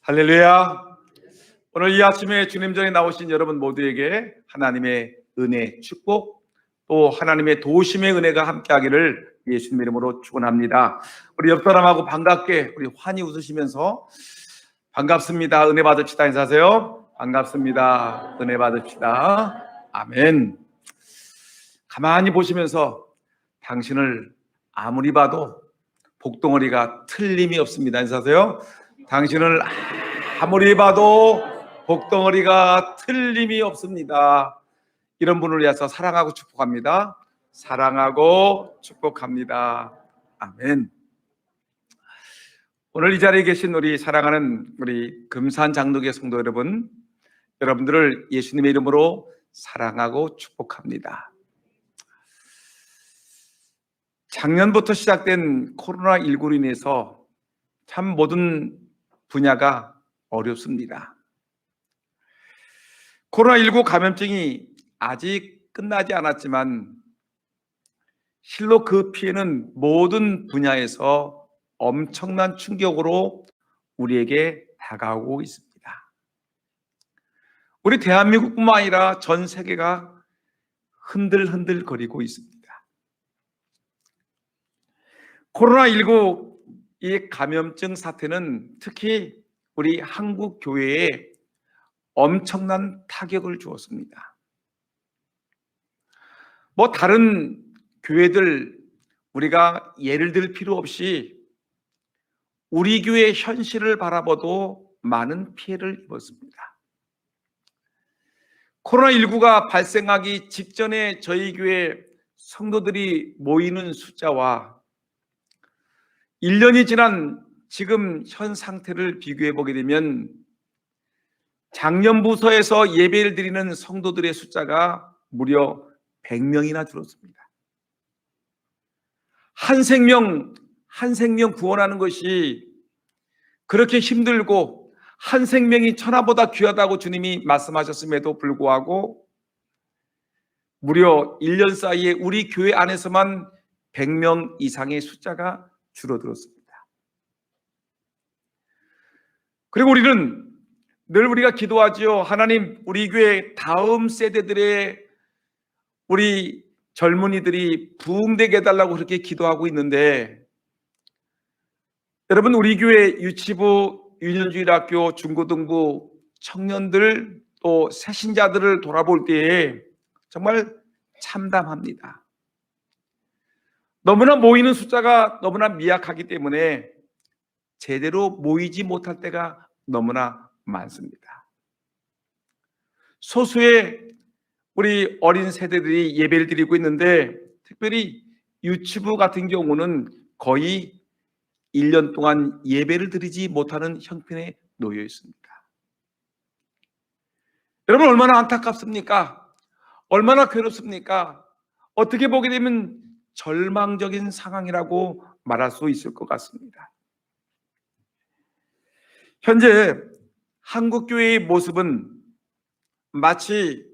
할렐루야. 오늘 이 아침에 주님 전에 나오신 여러분 모두에게 하나님의 은혜, 축복, 또 하나님의 도우심의 은혜가 함께하기를 예수님 이름으로 축원합니다. 우리 옆 사람하고 반갑게 우리 환히 웃으시면서 반갑습니다, 은혜 받읍시다 인사하세요. 반갑습니다, 은혜 받읍시다. 아멘. 가만히 보시면서 당신을 아무리 봐도 복덩어리가 틀림이 없습니다 인사하세요. 당신을 아무리 봐도 복덩어리가 틀림이 없습니다. 이런 분을 위해서 사랑하고 축복합니다. 사랑하고 축복합니다. 아멘. 오늘 이 자리에 계신 우리 사랑하는 우리 금산 장로교 성도 여러분, 여러분들을 예수님의 이름으로 사랑하고 축복합니다. 작년부터 시작된 코로나19로 인해서 참 모든 분야가 어렵습니다. 코로나19 감염증이 아직 끝나지 않았지만 실로 그 피해는 모든 분야에서 엄청난 충격으로 우리에게 다가오고 있습니다. 우리 대한민국뿐만 아니라 전 세계가 흔들흔들거리고 있습니다. 코로나19 이 감염증 사태는 특히 우리 한국 교회에 엄청난 타격을 주었습니다. 다른 교회들 우리가 예를 들 필요 없이 우리 교회 현실을 바라봐도 많은 피해를 입었습니다. 코로나19가 발생하기 직전에 저희 교회 성도들이 모이는 숫자와 1년이 지난 지금 현 상태를 비교해 보게 되면 작년부서에서 예배를 드리는 성도들의 숫자가 무려 100명이나 줄었습니다. 한 생명 구원하는 것이 그렇게 힘들고 한 생명이 천하보다 귀하다고 주님이 말씀하셨음에도 불구하고 무려 1년 사이에 우리 교회 안에서만 100명 이상의 숫자가 줄어들었습니다. 그리고 우리는 늘 우리가 기도하지요. 하나님, 우리 교회 다음 세대들의 우리 젊은이들이 부흥되게 해달라고 그렇게 기도하고 있는데, 여러분 우리 교회 유치부, 유년주일학교, 중고등부 청년들 또 새신자들을 돌아볼 때에 정말 참담합니다. 너무나 모이는 숫자가 너무나 미약하기 때문에 제대로 모이지 못할 때가 너무나 많습니다. 소수의 우리 어린 세대들이 예배를 드리고 있는데 특별히 유치부 같은 경우는 거의 1년 동안 예배를 드리지 못하는 형편에 놓여 있습니다. 여러분 얼마나 안타깝습니까? 얼마나 괴롭습니까? 어떻게 보게 되면 절망적인 상황이라고 말할 수 있을 것 같습니다. 현재 한국 교회의 모습은 마치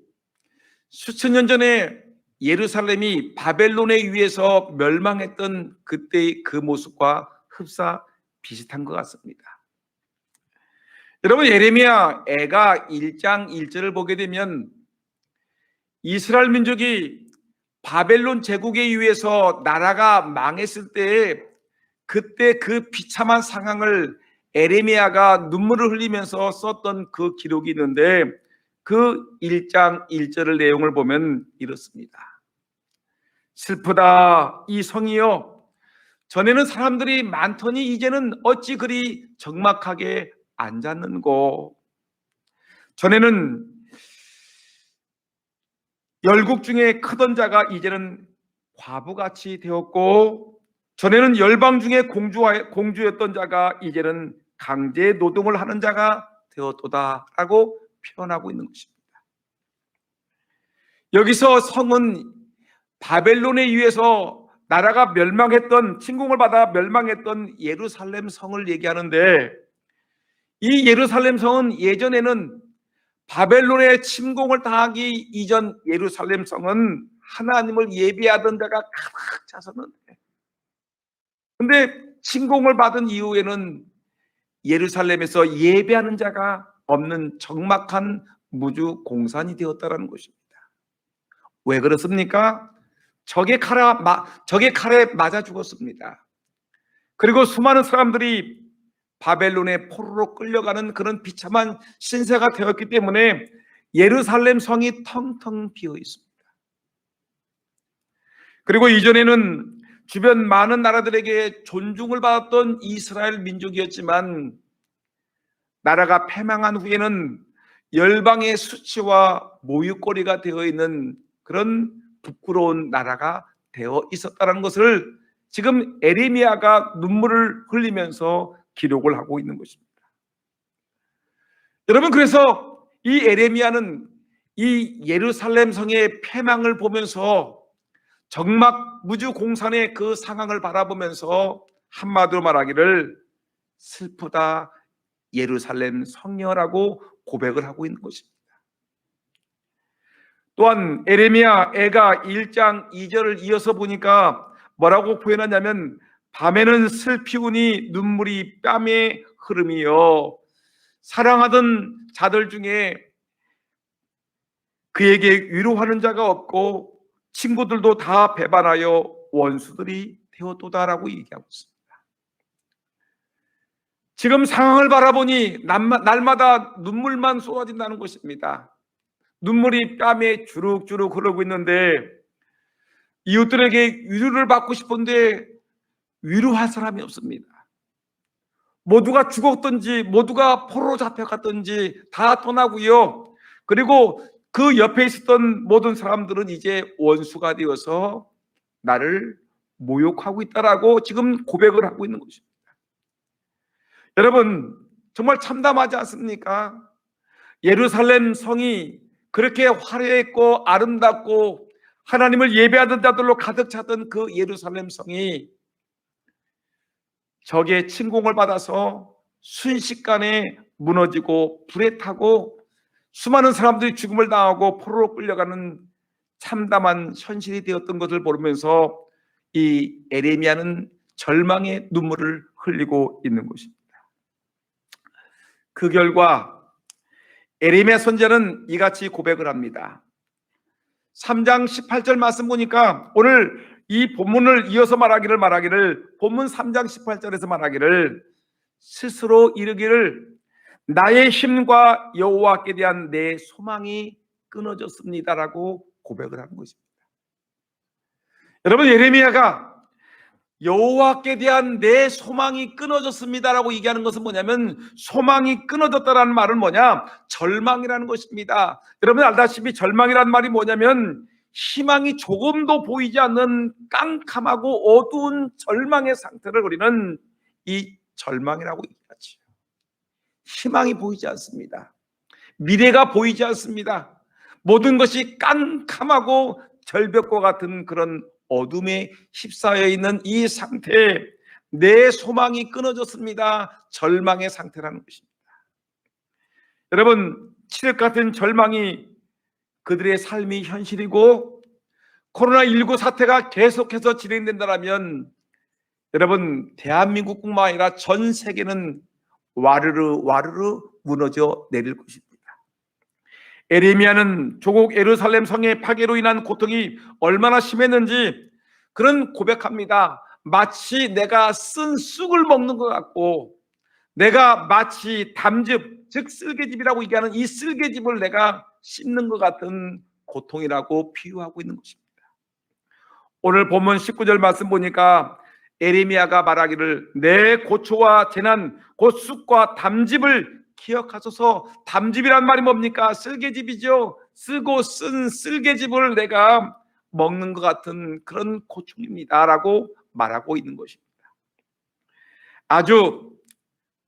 수천 년 전에 예루살렘이 바벨론에 의해서 멸망했던 그때의 그 모습과 흡사 비슷한 것 같습니다. 여러분 예레미야 애가 1장 1절을 보게 되면 이스라엘 민족이 바벨론 제국에 의해서 나라가 망했을 때 그때 그 비참한 상황을 에레미야가 눈물을 흘리면서 썼던 그 기록이 있는데 그 1장 1절의 내용을 보면 이렇습니다. 슬프다 이 성이여, 전에는 사람들이 많더니 이제는 어찌 그리 적막하게 앉았는고. 전에는 열국 중에 크던 자가 이제는 과부같이 되었고, 전에는 열방 중에 공주였던 자가 이제는 강제 노동을 하는 자가 되었도다라고 표현하고 있는 것입니다. 여기서 성은 바벨론에 의해서 나라가 멸망했던, 침공을 받아 멸망했던 예루살렘 성을 얘기하는데, 이 예루살렘 성은 예전에는 바벨론의 침공을 당하기 이전 예루살렘 성은 하나님을 예배하던 자가 가득 찼었는데, 근데 침공을 받은 이후에는 예루살렘에서 예배하는 자가 없는 적막한 무주 공산이 되었다는 것입니다. 왜 그렇습니까? 적의 칼에 맞아 죽었습니다. 그리고 수많은 사람들이 바벨론의 포로로 끌려가는 그런 비참한 신세가 되었기 때문에 예루살렘 성이 텅텅 비어 있습니다. 그리고 이전에는 주변 많은 나라들에게 존중을 받았던 이스라엘 민족이었지만 나라가 패망한 후에는 열방의 수치와 모욕거리가 되어 있는 그런 부끄러운 나라가 되어 있었다는 것을 지금 에레미야가 눈물을 흘리면서 기록을 하고 있는 것입니다. 여러분, 그래서 이 에레미야는 이 예루살렘 성의 패망을 보면서 적막 무주 공산의 그 상황을 바라보면서 한마디로 말하기를 슬프다 예루살렘 성녀라고 고백을 하고 있는 것입니다. 또한 에레미야 애가 1장 2절을 이어서 보니까 뭐라고 표현하냐면 밤에는 슬피우니 눈물이 뺨에 흐름이요 사랑하던 자들 중에 그에게 위로하는 자가 없고 친구들도 다 배반하여 원수들이 되었도다라고 얘기하고 있습니다. 지금 상황을 바라보니 날마다 눈물만 쏟아진다는 것입니다. 눈물이 뺨에 주룩주룩 흐르고 있는데 이웃들에게 위로를 받고 싶은데 위로할 사람이 없습니다. 모두가 죽었든지 모두가 포로로 잡혀갔든지 다 떠나고요. 그리고 그 옆에 있었던 모든 사람들은 이제 원수가 되어서 나를 모욕하고 있다라고 지금 고백을 하고 있는 것입니다. 여러분, 정말 참담하지 않습니까? 예루살렘 성이 그렇게 화려했고 아름답고 하나님을 예배하던 자들로 가득 찼던 그 예루살렘 성이 적의 침공을 받아서 순식간에 무너지고 불에 타고 수많은 사람들이 죽음을 당하고 포로로 끌려가는 참담한 현실이 되었던 것을 보면서 이 에레미야는 절망의 눈물을 흘리고 있는 것입니다. 그 결과 에레미야 선지자는 이같이 고백을 합니다. 3장 18절 말씀 보니까 오늘 이 본문을 이어서 말하기를 본문 3장 18절에서 말하기를 스스로 이르기를 나의 힘과 여호와께 대한 내 소망이 끊어졌습니다라고 고백을 하는 것입니다. 여러분, 예레미야가 여호와께 대한 내 소망이 끊어졌습니다라고 얘기하는 것은 뭐냐면 소망이 끊어졌다라는 말은 뭐냐? 절망이라는 것입니다. 여러분 알다시피 절망이라는 말이 뭐냐면 희망이 조금도 보이지 않는 깜깜하고 어두운 절망의 상태를 우리는 이 절망이라고 얘기하죠. 희망이 보이지 않습니다. 미래가 보이지 않습니다. 모든 것이 깜깜하고 절벽과 같은 그런 어둠에 휩싸여 있는 이 상태에 내 소망이 끊어졌습니다. 절망의 상태라는 것입니다. 여러분, 칠흑 같은 절망이 그들의 삶이 현실이고 코로나19 사태가 계속해서 진행된다면 여러분 대한민국뿐만 아니라 전 세계는 와르르 무너져 내릴 것입니다. 에레미야는 조국 예루살렘 성의 파괴로 인한 고통이 얼마나 심했는지 그런 고백합니다. 마치 내가 쓴 쑥을 먹는 것 같고 내가 마치 담즙, 즉 쓸개즙이라고 얘기하는 이 쓸개즙을 내가 씹는 것 같은 고통이라고 비유하고 있는 것입니다. 오늘 본문 19절 말씀 보니까 에레미야가 말하기를 내 고초와 재난 곧 쑥과 담즙을 기억하소서. 담즙이란 말이 뭡니까? 쓸개즙이죠. 쓰고 쓴 쓸개즙을 내가 먹는 것 같은 그런 고충입니다 라고 말하고 있는 것입니다. 아주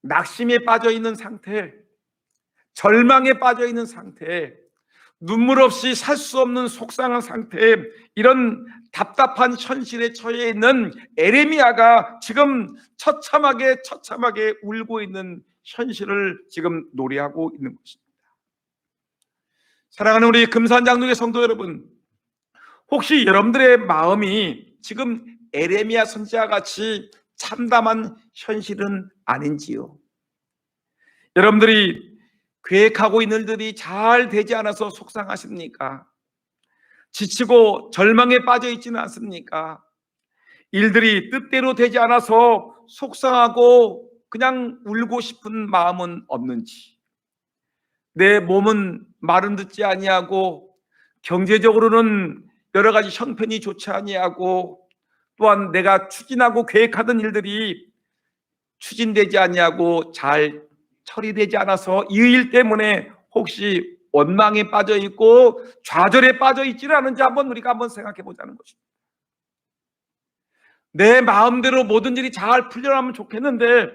낙심에 빠져 있는 상태, 절망에 빠져 있는 상태, 눈물 없이 살 수 없는 속상한 상태, 이런 답답한 현실에 처해 있는 에레미야가 지금 처참하게 울고 있는 현실을 지금 노래하고 있는 것입니다. 사랑하는 우리 금산장로의 성도 여러분, 혹시 여러분들의 마음이 지금 에레미야 선지자와 같이 참담한 현실은 아닌지요? 여러분들이 계획하고 있는 일들이 잘 되지 않아서 속상하십니까? 지치고 절망에 빠져 있지는 않습니까? 일들이 뜻대로 되지 않아서 속상하고 그냥 울고 싶은 마음은 없는지, 내 몸은 말은 듣지 아니하고 경제적으로는 여러 가지 형편이 좋지 아니하고 또한 내가 추진하고 계획하던 일들이 추진되지 아니하고 잘 처리되지 않아서 이 일 때문에 혹시 원망에 빠져 있고 좌절에 빠져 있지는 않은지 우리가 한번 생각해 보자는 것입니다. 내 마음대로 모든 일이 잘 풀려나면 좋겠는데,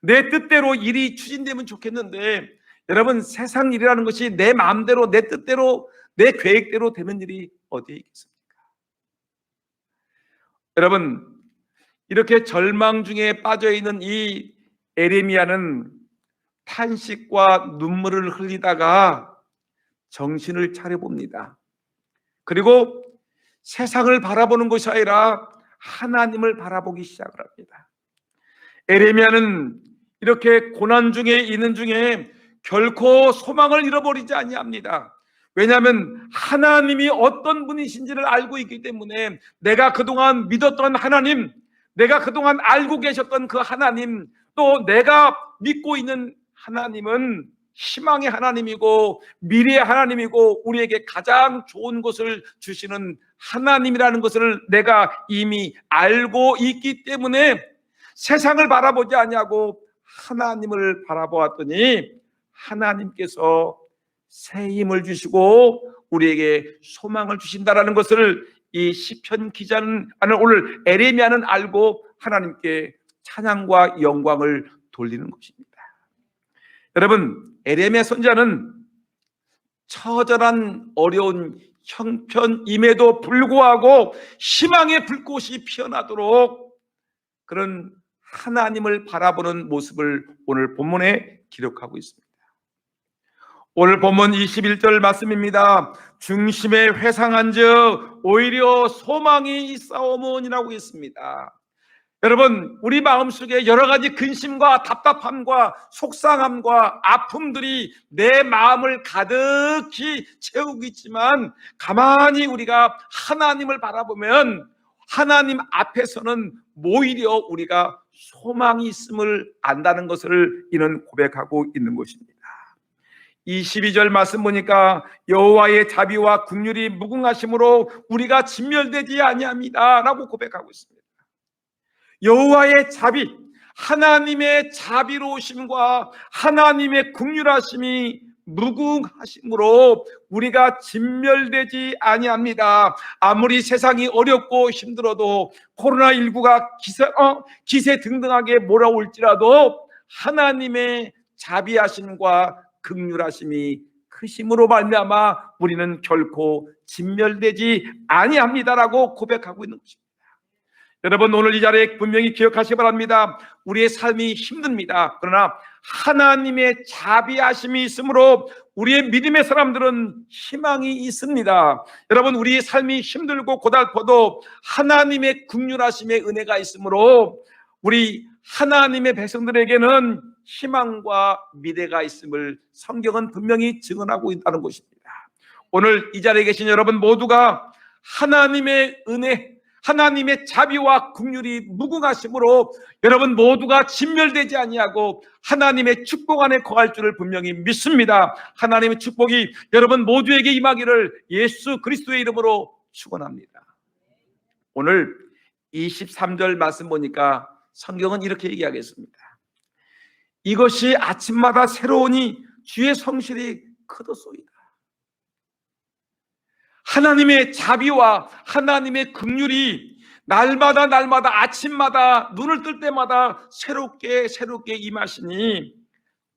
내 뜻대로 일이 추진되면 좋겠는데, 여러분, 세상 일이라는 것이 내 마음대로, 내 뜻대로, 내 계획대로 되는 일이 어디에 있겠습니까? 여러분, 이렇게 절망 중에 빠져 있는 이 에레미야는 탄식과 눈물을 흘리다가 정신을 차려봅니다. 그리고 세상을 바라보는 것이 아니라 하나님을 바라보기 시작을 합니다. 에레미야는 이렇게 고난 중에 있는 중에 결코 소망을 잃어버리지 아니합니다. 왜냐하면 하나님이 어떤 분이신지를 알고 있기 때문에 내가 그동안 믿었던 하나님, 내가 그동안 알고 계셨던 그 하나님, 또 내가 믿고 있는 하나님은 희망의 하나님이고 미래의 하나님이고 우리에게 가장 좋은 것을 주시는 하나님이라는 것을 내가 이미 알고 있기 때문에 세상을 바라보지 아니하고 하나님을 바라보았더니 하나님께서 새 힘을 주시고 우리에게 소망을 주신다라는 것을 이 시편 기자는, 오늘 에레미야는 알고 하나님께 찬양과 영광을 돌리는 것입니다. 여러분, 에레미야 선지자는 처절한 어려운 형편임에도 불구하고 희망의 불꽃이 피어나도록 그런 하나님을 바라보는 모습을 오늘 본문에 기록하고 있습니다. 오늘 본문 21절 말씀입니다. 중심에 회상한 즉 오히려 소망이 있사오므니라고 있습니다. 여러분, 우리 마음속에 여러 가지 근심과 답답함과 속상함과 아픔들이 내 마음을 가득히 채우고 있지만 가만히 우리가 하나님을 바라보면 하나님 앞에서는 오히려 우리가 소망이 있음을 안다는 것을 이는 고백하고 있는 것입니다. 22절 말씀 보니까 여호와의 자비와 긍휼이 무궁하심으로 우리가 진멸되지 아니합니다 라고 고백하고 있습니다. 여호와의 자비, 하나님의 자비로우심과 하나님의 긍휼하심이 무궁하심으로 우리가 진멸되지 아니합니다. 아무리 세상이 어렵고 힘들어도 코로나19가 기세등등하게 몰아올지라도 하나님의 자비하심과 긍휼하심이 크심으로 말미암아 우리는 결코 진멸되지 아니합니다라고 고백하고 있는 것입니다. 여러분, 오늘 이 자리에 분명히 기억하시기 바랍니다. 우리의 삶이 힘듭니다. 그러나 하나님의 자비하심이 있으므로 우리의 믿음의 사람들은 희망이 있습니다. 여러분, 우리의 삶이 힘들고 고달퍼도 하나님의 긍휼하심의 은혜가 있으므로 우리 하나님의 백성들에게는 희망과 미래가 있음을 성경은 분명히 증언하고 있다는 것입니다. 오늘 이 자리에 계신 여러분 모두가 하나님의 은혜, 하나님의 자비와 긍휼이 무궁하심으로 여러분 모두가 진멸되지 아니하고 하나님의 축복 안에 거할 줄을 분명히 믿습니다. 하나님의 축복이 여러분 모두에게 임하기를 예수 그리스도의 이름으로 축원합니다. 오늘 23절 말씀 보니까 성경은 이렇게 얘기하겠습니다. 이것이 아침마다 새로우니 주의 성실이 크도소이다. 하나님의 자비와 하나님의 긍휼이 날마다 아침마다 눈을 뜰 때마다 새롭게 임하시니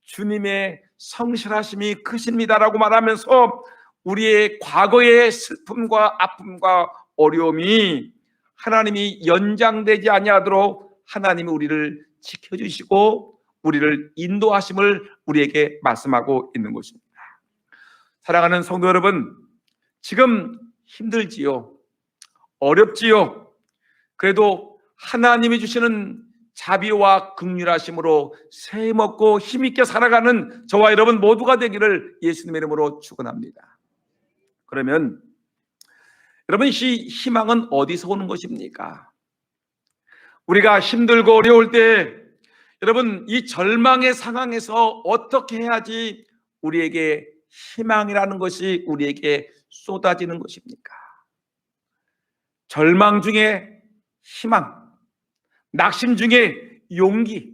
주님의 성실하심이 크십니다라고 말하면서 우리의 과거의 슬픔과 아픔과 어려움이 하나님이 연장되지 아니하도록 하나님이 우리를 지켜주시고 우리를 인도하심을 우리에게 말씀하고 있는 것입니다. 사랑하는 성도 여러분, 지금 힘들지요, 어렵지요. 그래도 하나님이 주시는 자비와 긍휼하심으로 새 먹고 힘있게 살아가는 저와 여러분 모두가 되기를 예수님의 이름으로 축원합니다. 그러면 여러분, 이 희망은 어디서 오는 것입니까? 우리가 힘들고 어려울 때 여러분, 이 절망의 상황에서 어떻게 해야지 우리에게 희망이라는 것이 우리에게 쏟아지는 것입니까? 절망 중에 희망, 낙심 중에 용기,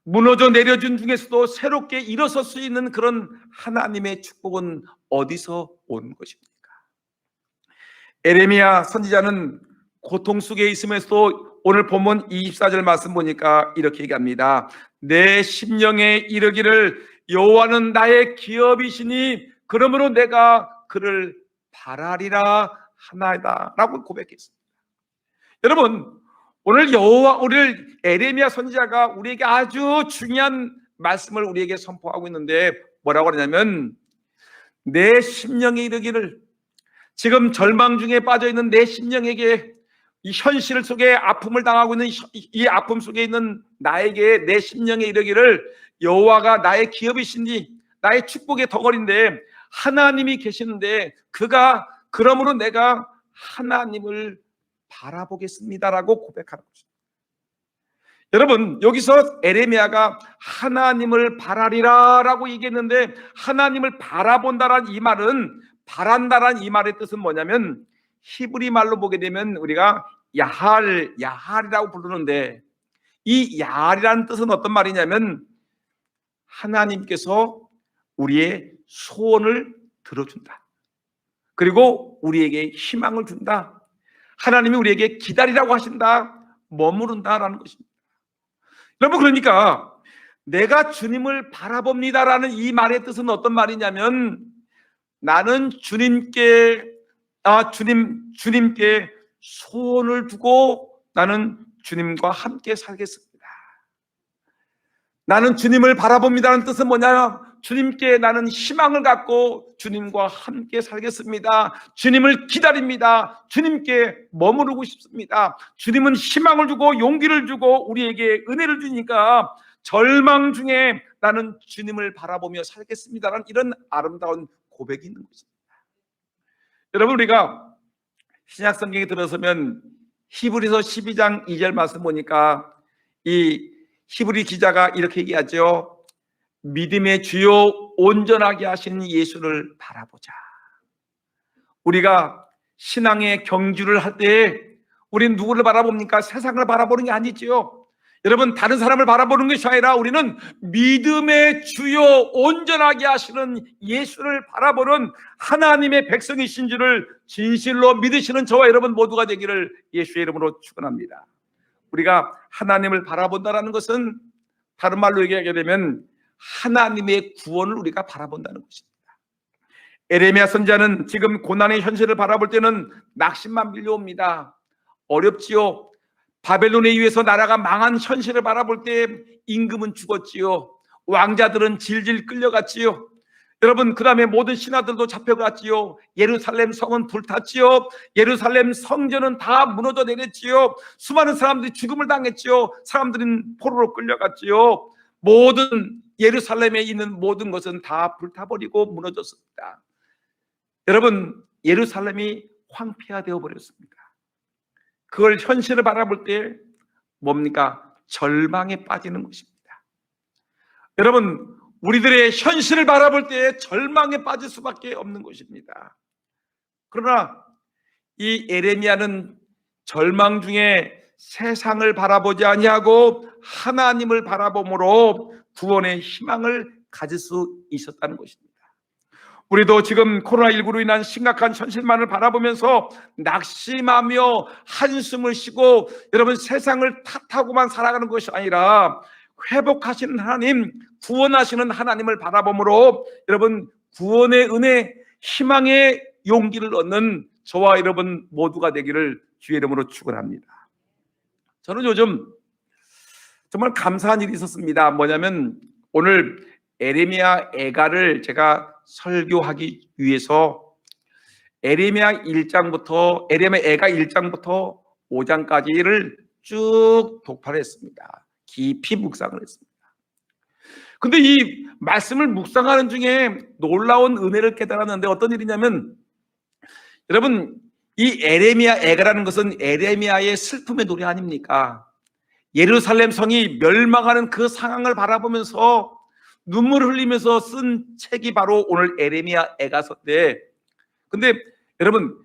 무너져 내려준 중에서도 새롭게 일어설 수 있는 그런 하나님의 축복은 어디서 오는 것입니까? 에레미야 선지자는 고통 속에 있으면서도 오늘 본문 24절 말씀 보니까 이렇게 얘기합니다. 내 심령에 이르기를 여호와는 나의 기업이시니 그러므로 내가 그를 바라리라 하나이다 라고 고백했습니다. 여러분, 오늘 우리를 에레미야 선지자가 우리에게 아주 중요한 말씀을 우리에게 선포하고 있는데 뭐라고 하냐면, 내 심령에 이르기를, 지금 절망 중에 빠져 있는 내 심령에게, 이 현실 속에 아픔을 당하고 있는 이 아픔 속에 있는 나에게 내 심령에 이르기를 여호와가 나의 기업이신지 나의 축복의 덩어리인데 하나님이 계시는데 그가 그러므로 내가 하나님을 바라보겠습니다라고 고백하는 것입니다. 여러분, 여기서 에레미야가 하나님을 바라리라라고 얘기했는데 하나님을 바라본다라는 이 말은, 바란다라는 이 말의 뜻은 뭐냐면 히브리 말로 보게 되면 우리가 야할이라고 부르는데 이 야할이라는 뜻은 어떤 말이냐면 하나님께서 우리의 소원을 들어준다. 그리고 우리에게 희망을 준다. 하나님이 우리에게 기다리라고 하신다. 머무른다라는 것입니다. 여러분, 그러니까 내가 주님을 바라봅니다라는 이 말의 뜻은 어떤 말이냐면 나는 주님께 소원을 두고 나는 주님과 함께 살겠습니다. 나는 주님을 바라봅니다라는 뜻은 뭐냐? 주님께 나는 희망을 갖고 주님과 함께 살겠습니다. 주님을 기다립니다. 주님께 머무르고 싶습니다. 주님은 희망을 주고 용기를 주고 우리에게 은혜를 주니까 절망 중에 나는 주님을 바라보며 살겠습니다라는 이런 아름다운 고백이 있는 것입니다. 여러분, 우리가 신약 성경에 들어서면 히브리서 12장 2절 말씀 보니까 이 히브리 기자가 이렇게 얘기하죠. 믿음의 주요 온전하게 하시는 예수를 바라보자. 우리가 신앙의 경주를 할 때 우리는 누구를 바라봅니까? 세상을 바라보는 게 아니지요. 여러분, 다른 사람을 바라보는 것이 아니라 우리는 믿음의 주요 온전하게 하시는 예수를 바라보는 하나님의 백성이신 줄을 진실로 믿으시는 저와 여러분 모두가 되기를 예수의 이름으로 축원합니다. 우리가 하나님을 바라본다는 것은 다른 말로 얘기하게 되면 하나님의 구원을 우리가 바라본다는 것입니다. 에레미야 선지자는 지금 고난의 현실을 바라볼 때는 낙심만 밀려옵니다. 어렵지요. 바벨론에 의해서 나라가 망한 현실을 바라볼 때 임금은 죽었지요. 왕자들은 질질 끌려갔지요. 여러분, 그 다음에 모든 신하들도 잡혀갔지요. 예루살렘 성은 불탔지요. 예루살렘 성전은 다 무너져 내렸지요. 수많은 사람들이 죽음을 당했지요. 사람들은 포로로 끌려갔지요. 모든 예루살렘에 있는 모든 것은 다 불타버리고 무너졌습니다. 여러분, 예루살렘이 황폐화되어 버렸습니다. 그걸 현실을 바라볼 때 뭡니까? 절망에 빠지는 것입니다. 여러분, 우리들의 현실을 바라볼 때 절망에 빠질 수밖에 없는 것입니다. 그러나 이 에레미야는 절망 중에 세상을 바라보지 아니하고 하나님을 바라봄으로 구원의 희망을 가질 수 있었다는 것입니다. 우리도 지금 코로나19로 인한 심각한 현실만을 바라보면서 낙심하며 한숨을 쉬고 여러분 세상을 탓하고만 살아가는 것이 아니라 회복하시는 하나님, 구원하시는 하나님을 바라봄으로 여러분 구원의 은혜, 희망의 용기를 얻는 저와 여러분 모두가 되기를 주의 이름으로 축원합니다. 저는 요즘 정말 감사한 일이 있었습니다. 뭐냐면 오늘 에레미야 애가를 제가 설교하기 위해서 에레미야 애가 1장부터 5장까지를 쭉 독파를 했습니다. 깊이 묵상을 했습니다. 근데 이 말씀을 묵상하는 중에 놀라운 은혜를 깨달았는데 어떤 일이냐면, 여러분, 이 에레미야 애가라는 것은 에레미야의 슬픔의 노래 아닙니까? 예루살렘 성이 멸망하는 그 상황을 바라보면서 눈물을 흘리면서 쓴 책이 바로 오늘 에레미야 애가서인데, 근데 여러분,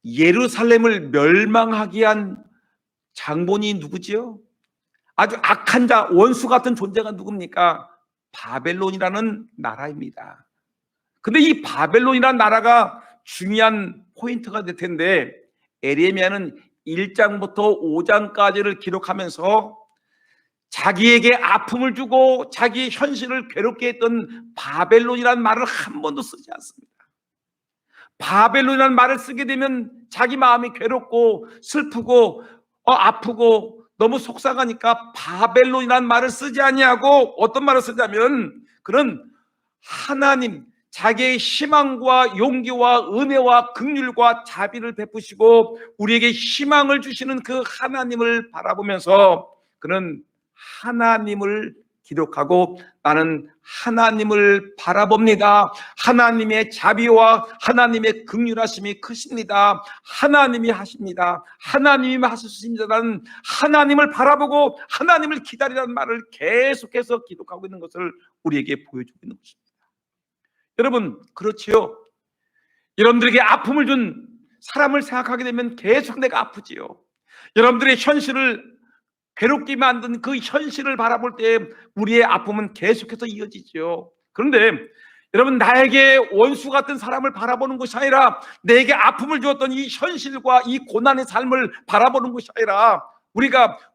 예루살렘을 멸망하게 한 장본이 누구지요? 아주 악한 자, 원수 같은 존재가 누굽니까? 바벨론이라는 나라입니다. 근데 이 바벨론이라는 나라가 중요한 포인트가 될 텐데, 에레미야는 1장부터 5장까지를 기록하면서 자기에게 아픔을 주고 자기 현실을 괴롭게 했던 바벨론이라는 말을 한 번도 쓰지 않습니다. 바벨론이라는 말을 쓰게 되면 자기 마음이 괴롭고 슬프고 아프고 너무 속상하니까 바벨론이라는 말을 쓰지 아니하고 어떤 말을 쓰냐면, 그런 하나님, 자기의 희망과 용기와 은혜와 긍휼과 자비를 베푸시고 우리에게 희망을 주시는 그 하나님을 바라보면서 그는 하나님을 기록하고, 나는 하나님을 바라봅니다. 하나님의 자비와 하나님의 긍휼하심이 크십니다. 하나님이 하십니다. 하나님이 하실 수 있습니다라는 하나님을 바라보고 하나님을 기다리라는 말을 계속해서 기록하고 있는 것을 우리에게 보여주고 있는 것입니다. 여러분, 그렇지요? 여러분들에게 아픔을 준 사람을 생각하게 되면 계속 내가 아프지요. 여러분들의 현실을 괴롭게 만든 그 현실을 바라볼 때 우리의 아픔은 계속해서 이어지죠. 그런데 여러분, 나에게 원수 같은 사람을 바라보는 것이 아니라, 내게 아픔을 주었던 이 현실과 이 고난의 삶을 바라보는 것이 아니라,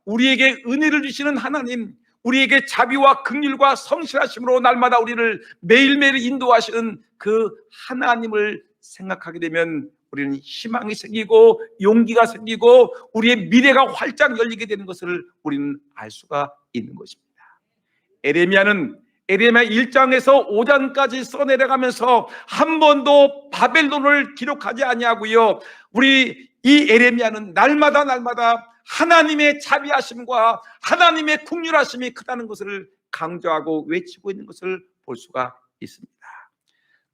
우리에게 은혜를 주시는 하나님, 우리에게 자비와 긍휼과 성실하심으로 날마다 우리를 매일매일 인도하시는 그 하나님을 생각하게 되면 우리는 희망이 생기고 용기가 생기고 우리의 미래가 활짝 열리게 되는 것을 우리는 알 수가 있는 것입니다. 에레미야는 에레미야 1장에서 5장까지 써내려가면서 한 번도 바벨론을 기록하지 아니하고요, 우리 이 에레미야는 날마다 하나님의 자비하심과 하나님의 긍휼하심이 크다는 것을 강조하고 외치고 있는 것을 볼 수가 있습니다.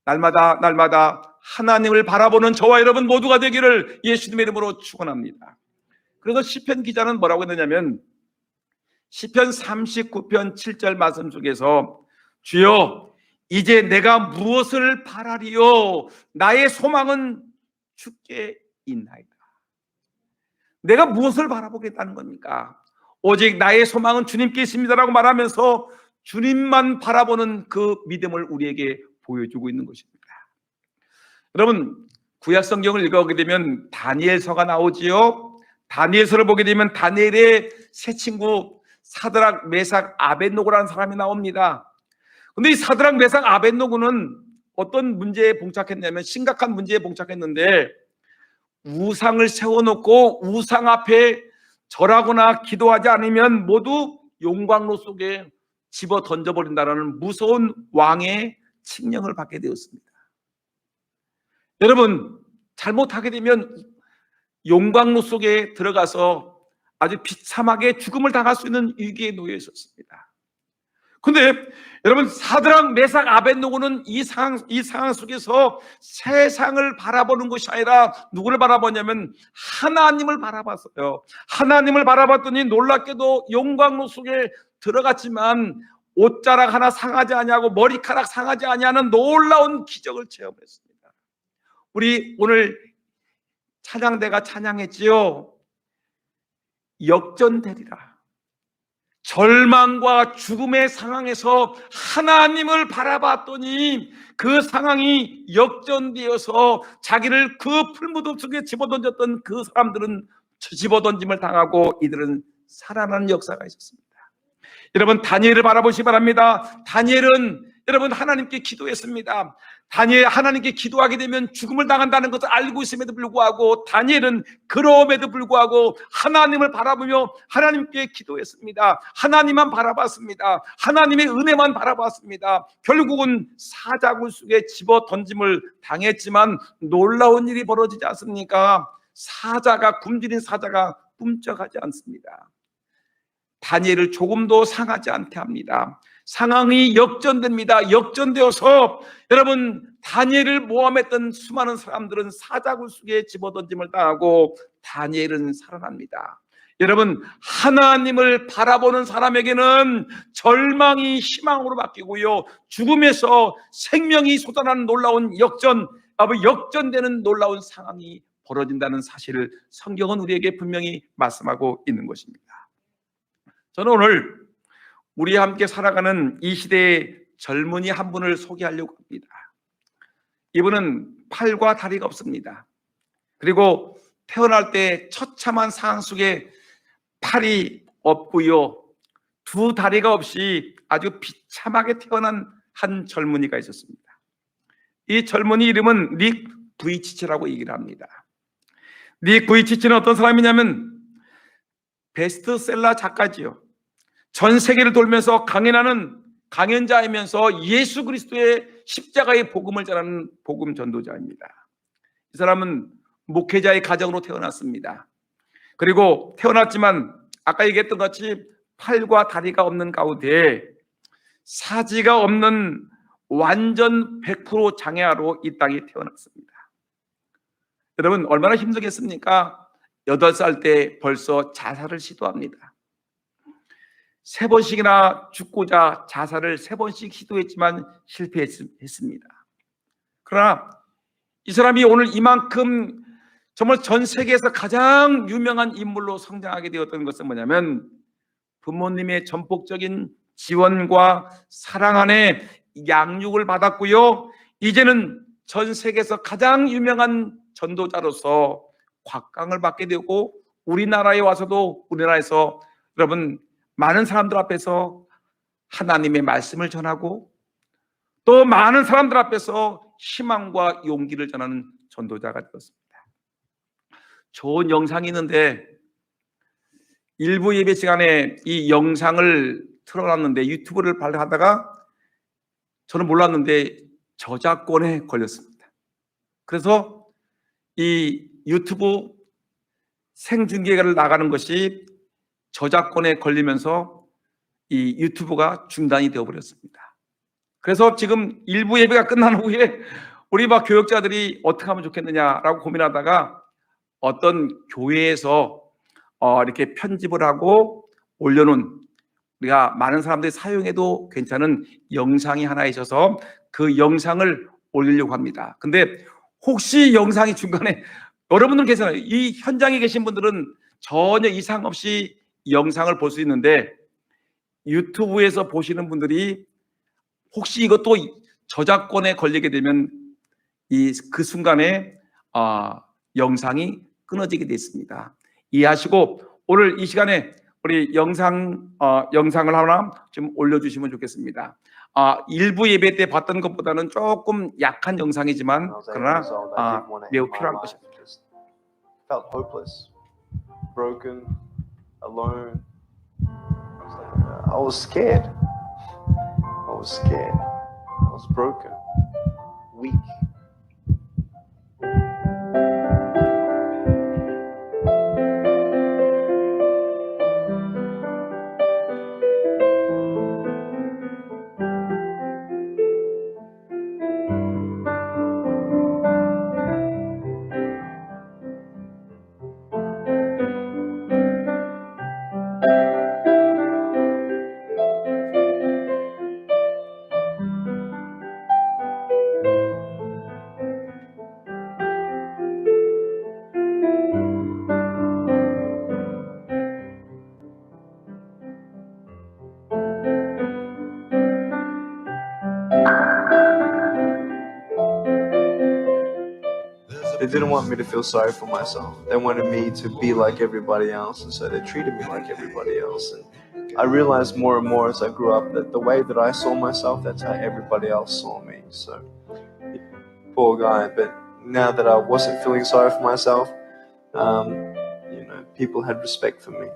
날마다 하나님을 바라보는 저와 여러분 모두가 되기를 예수님의 이름으로 축원합니다. 그래서 시편 기자는 뭐라고 했느냐면, 시편 39편 7절 말씀 중에서 주여 이제 내가 무엇을 바라리요, 나의 소망은 주께 있나이다. 내가 무엇을 바라보겠다는 겁니까? 오직 나의 소망은 주님께 있습니다라고 말하면서 주님만 바라보는 그 믿음을 우리에게 보여주고 있는 것입니다. 여러분, 구약 성경을 읽어보게 되면 다니엘서가 나오지요. 다니엘서를 보게 되면 다니엘의 세 친구 사드락, 메삭, 아벳노고라는 사람이 나옵니다. 그런데 이 사드락, 메삭, 아벳노고는 어떤 문제에 봉착했냐면, 심각한 문제에 봉착했는데, 우상을 세워놓고 우상 앞에 절하거나 기도하지 않으면 모두 용광로 속에 집어 던져버린다는 무서운 왕의 칙령을 받게 되었습니다. 여러분, 잘못하게 되면 용광로 속에 들어가서 아주 비참하게 죽음을 당할 수 있는 위기에 놓여 있었습니다. 그런데 여러분, 사드락, 메삭, 아벳노고는 이 상황 속에서 세상을 바라보는 것이 아니라 누구를 바라보냐면 하나님을 바라봤어요. 하나님을 바라봤더니 놀랍게도 용광로 속에 들어갔지만 옷자락 하나 상하지 아니하고 머리카락 상하지 아니하는 놀라운 기적을 체험했습니다. 우리 오늘 찬양대가 찬양했지요. 역전되리라. 절망과 죽음의 상황에서 하나님을 바라봤더니 그 상황이 역전되어서 자기를 그 풀무덤 속에 집어던졌던 그 사람들은 집어던짐을 당하고 이들은 살아나는 역사가 있었습니다. 여러분, 다니엘을 바라보시기 바랍니다. 다니엘은 여러분 하나님께 기도했습니다. 다니엘 하나님께 기도하게 되면 죽음을 당한다는 것을 알고 있음에도 불구하고 다니엘은 그럼에도 불구하고 하나님을 바라보며 하나님께 기도했습니다. 하나님만 바라봤습니다. 하나님의 은혜만 바라봤습니다. 결국은 사자굴 속에 집어 던짐을 당했지만 놀라운 일이 벌어지지 않습니까? 굶주린 사자가 꿈쩍하지 않습니다. 다니엘을 조금도 상하지 않게 합니다. 상황이 역전됩니다. 역전되어서 여러분, 다니엘을 모함했던 수많은 사람들은 사자굴 속에 집어던짐을 당하고 다니엘은 살아납니다. 여러분, 하나님을 바라보는 사람에게는 절망이 희망으로 바뀌고요, 죽음에서 생명이 솟아나는 놀라운 역전되는 놀라운 상황이 벌어진다는 사실을 성경은 우리에게 분명히 말씀하고 있는 것입니다. 저는 오늘 우리와 함께 살아가는 이 시대의 젊은이 한 분을 소개하려고 합니다. 이분은 팔과 다리가 없습니다. 그리고 태어날 때 처참한 상황 속에 팔이 없고요, 두 다리가 없이 아주 비참하게 태어난 한 젊은이가 있었습니다. 이 젊은이 이름은 닉 부이치치라고 얘기를 합니다. 닉 부이치치는 어떤 사람이냐면 베스트셀러 작가지요. 전 세계를 돌면서 강연하는 강연자이면서 예수 그리스도의 십자가의 복음을 전하는 복음 전도자입니다. 이 사람은 목회자의 가정으로 태어났습니다. 그리고 태어났지만 아까 얘기했던 것 같이 팔과 다리가 없는 가운데 사지가 없는 완전 100% 장애아로 이 땅에 태어났습니다. 여러분, 얼마나 힘들겠습니까? 8살 때 벌써 자살을 시도합니다. 3번씩이나 죽고자 자살을 3번씩 시도했지만 실패했습니다. 그러나 이 사람이 오늘 이만큼 정말 전 세계에서 가장 유명한 인물로 성장하게 되었던 것은 뭐냐면 부모님의 전폭적인 지원과 사랑 안에 양육을 받았고요, 이제는 전 세계에서 가장 유명한 전도자로서 곽강을 받게 되고 우리나라에 와서도 우리나라에서 여러분 많은 사람들 앞에서 하나님의 말씀을 전하고 또 많은 사람들 앞에서 희망과 용기를 전하는 전도자가 되었습니다. 좋은 영상이 있는데 일부 예배 시간에 이 영상을 틀어놨는데 유튜브를 발견하다가 저는 몰랐는데 저작권에 걸렸습니다. 그래서 이 유튜브 생중계를 나가는 것이 저작권에 걸리면서 이 유튜브가 중단이 되어버렸습니다. 그래서 지금 일부 예배가 끝난 후에 우리 막 교역자들이 어떻게 하면 좋겠느냐라고 고민하다가 어떤 교회에서 이렇게 편집을 하고 올려놓은, 우리가 많은 사람들이 사용해도 괜찮은 영상이 하나 있어서 그 영상을 올리려고 합니다. 근데 혹시 영상이 중간에, 여러분들 계세요, 이 현장에 계신 분들은 전혀 이상 없이 영상을 볼 수 있는데 유튜브에서 보시는 분들이 혹시 이것도 저작권에 걸리게 되면 그 순간에 영상이 끊어지게 됐습니다. 이해하시고 오늘 이 시간에 우리 영상을 하나 좀 올려주시면 좋겠습니다. 일부 예배 때 봤던 것보다는 조금 약한 영상이지만 그러나 매우 필요한 것입니다. Felt hopeless, broken, alone. I was scared. I was broken, weak. They didn't want me to feel sorry for myself. They wanted me to be like everybody else, and so they treated me like everybody else. And I realized more and more as I grew up that the way that I saw myself, that's how everybody else saw me. So, poor guy. But now that I wasn't feeling sorry for myself, people had respect for me,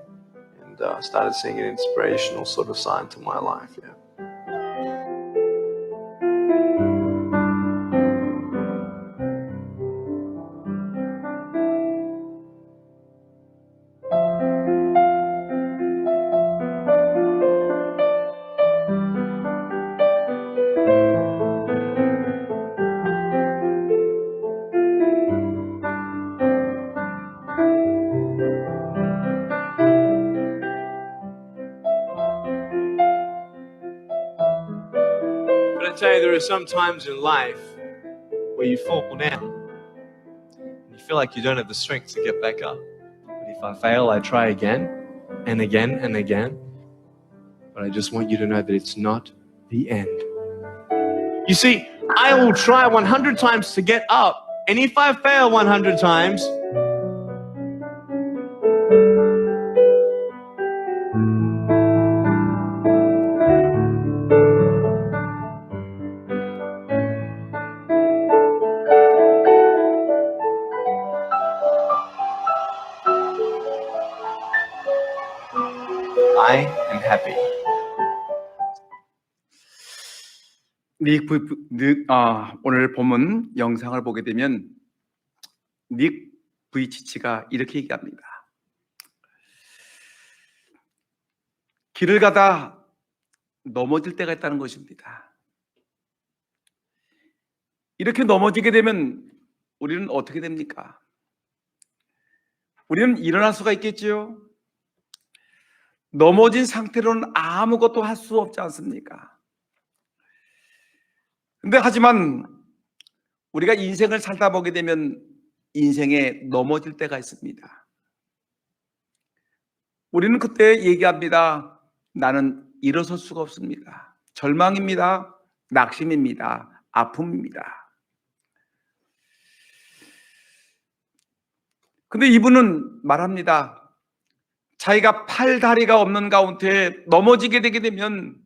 and started seeing an inspirational sort of sign to my life. Yeah. I tell you, there are some times in life where you fall down. You feel like you don't have the strength to get back up. But if I fail, I try again and again and again. But I just want you to know that it's not the end. You see, I will try 100 times to get up. And if I fail 100 times, I am happy. 오늘 본문 영상을 보게 되면 닉 부이치치가 이렇게 얘기합니다. 길을 가다 넘어질 때가 있다는 것입니다. 이렇게 넘어지게 되면 우리는 어떻게 됩니까? 우리는 일어날 수가 있겠지요? 넘어진 상태로는 아무것도 할 수 없지 않습니까? 근데 하지만 우리가 인생을 살다 보게 되면 인생에 넘어질 때가 있습니다. 우리는 그때 얘기합니다. 나는 일어설 수가 없습니다. 절망입니다. 낙심입니다. 아픔입니다. 근데 이분은 말합니다. 자기가 팔, 다리가 없는 가운데 넘어지게 되게 되면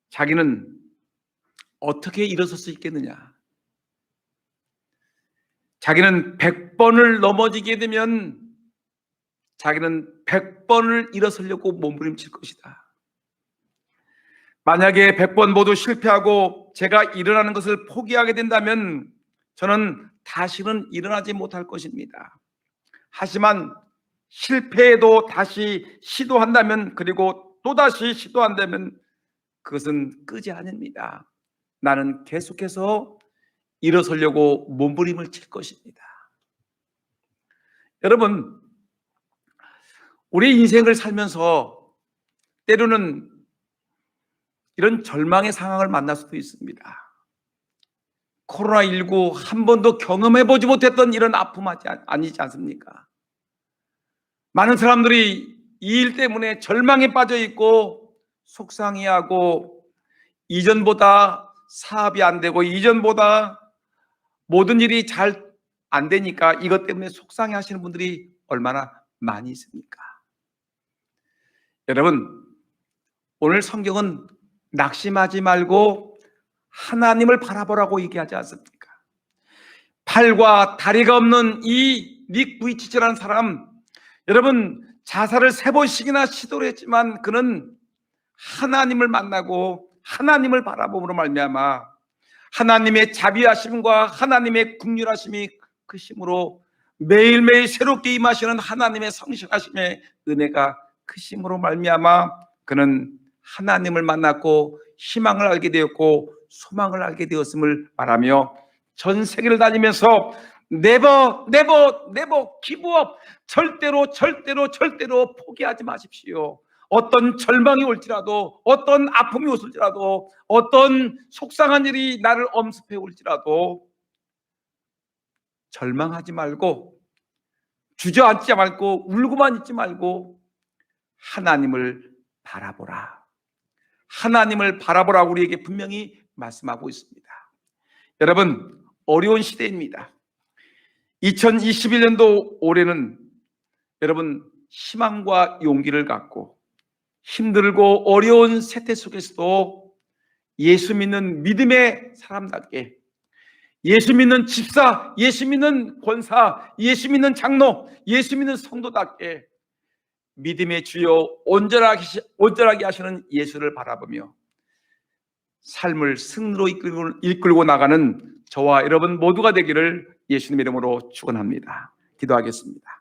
자기는 어떻게 일어설 수 있겠느냐? 자기는 100번을 넘어지게 되면 자기는 100번을 일어서려고 몸부림칠 것이다. 만약에 100번 모두 실패하고 제가 일어나는 것을 포기하게 된다면 저는 다시는 일어나지 못할 것입니다. 하지만 실패해도 다시 시도한다면, 그리고 또다시 시도한다면 그것은 끝이 아닙니다. 나는 계속해서 일어서려고 몸부림을 칠 것입니다. 여러분, 우리 인생을 살면서 때로는 이런 절망의 상황을 만날 수도 있습니다. 코로나19 한 번도 경험해보지 못했던 이런 아픔 아니지 않습니까? 많은 사람들이 이 일 때문에 절망에 빠져 있고 속상해하고 이전보다 사업이 안 되고 이전보다 모든 일이 잘 안 되니까 이것 때문에 속상해 하시는 분들이 얼마나 많이 있습니까? 여러분, 오늘 성경은 낙심하지 말고 하나님을 바라보라고 얘기하지 않습니까? 팔과 다리가 없는 이 닉 부이치치라는 사람, 여러분 자살을 3번씩이나 시도를 했지만 그는 하나님을 만나고 하나님을 바라봄으로 말미암아 하나님의 자비하심과 하나님의 긍휼하심이 그 힘으로 매일매일 새롭게 임하시는 하나님의 성실하심의 은혜가 그 힘으로 말미암아 그는 하나님을 만났고 희망을 알게 되었고 소망을 알게 되었음을 말하며 전 세계를 다니면서 never give up, 절대로 포기하지 마십시오. 어떤 절망이 올지라도, 어떤 아픔이 올지라도, 어떤 속상한 일이 나를 엄습해 올지라도 절망하지 말고 주저앉지 말고 울고만 있지 말고 하나님을 바라보라. 하나님을 바라보라고 우리에게 분명히 말씀하고 있습니다. 여러분, 어려운 시대입니다. 2021년도 올해는 여러분 희망과 용기를 갖고 힘들고 어려운 세태 속에서도 예수 믿는 믿음의 사람답게, 예수 믿는 집사, 예수 믿는 권사, 예수 믿는 장로, 예수 믿는 성도답게 믿음의 주여 온전하게 하시는 예수를 바라보며 삶을 승리로 이끌고 나가는 저와 여러분 모두가 되기를 예수님의 이름으로 축원합니다. 기도하겠습니다.